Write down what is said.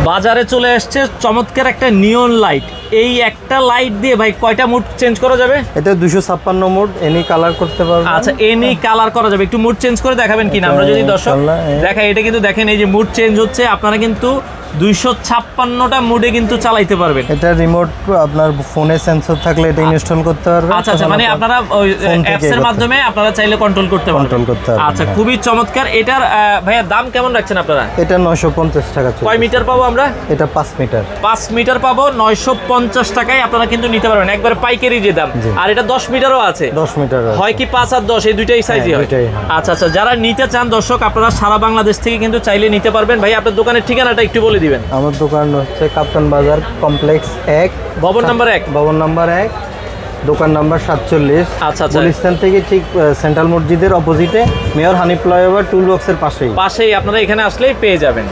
বাজারে চলে আসছে চমৎকার একটা নিয়ন লাইট। এই একটা লাইট দিয়ে ভাই কয়টা মুড চেঞ্জ করা যাবে? এটা 256 মোড, এনি কালার করতে পারবেন। আচ্ছা, এনি কালার করা যাবে। একটু মুড চেঞ্জ করে দেখাবেন কিনা? আমরা যদি দর্শক দেখাই, এটা কিন্তু দেখেন এই যে মুড চেঞ্জ হচ্ছে, আপনারা কিন্তু 256টা মুডে কিন্তু চালাইতে পারবেন। এটা রিমোট আপনার ফোনে সেন্সর থাকলে এটা ইনস্টল করতে পারবেন। আচ্ছা আচ্ছা, মানে আপনারা ওই অ্যাপস এর মাধ্যমে আপনারা চাইলে কন্ট্রোল করতে পারবেন। আচ্ছা, খুবই চমৎকার। এটার ভাইয়া দাম কেমন রাখছেন আপনারা? এটা 950 টাকা। কয় মিটার পাবো আমরা? এটা 5 মিটার। 5 মিটার পাবো 950 টাকায় আপনারা কিন্তু নিতে পারবেন, একবার পাইকারি যে দাম। আর এটা 10 মিটারও আছে। 10 মিটার হয় কি 5 আর 10 এই দুইটাই সাইজই হয়? আচ্ছা আচ্ছা, যারা নিতে চান দর্শক, আপনারা সারা বাংলাদেশ থেকে কিন্তু চাইলে নিতে পারবেন। ভাই আপনার দোকানের ঠিকানাটা একটু বলে দিবেন। আমার দোকান হচ্ছে কাপ্তান বাজার কমপ্লেক্স 1, ভবন নাম্বার 1। ভবন নাম্বার 1, দোকান নাম্বার 47। আচ্ছা আচ্ছা, গুলিস্তান থেকে ঠিক সেন্ট্রাল মসজিদের অপোজিটে মেয়র হানিফ ফ্লাইওভার টুল বক্সের পাশেই আপনারা এখানে আসলেই পেয়ে যাবেন।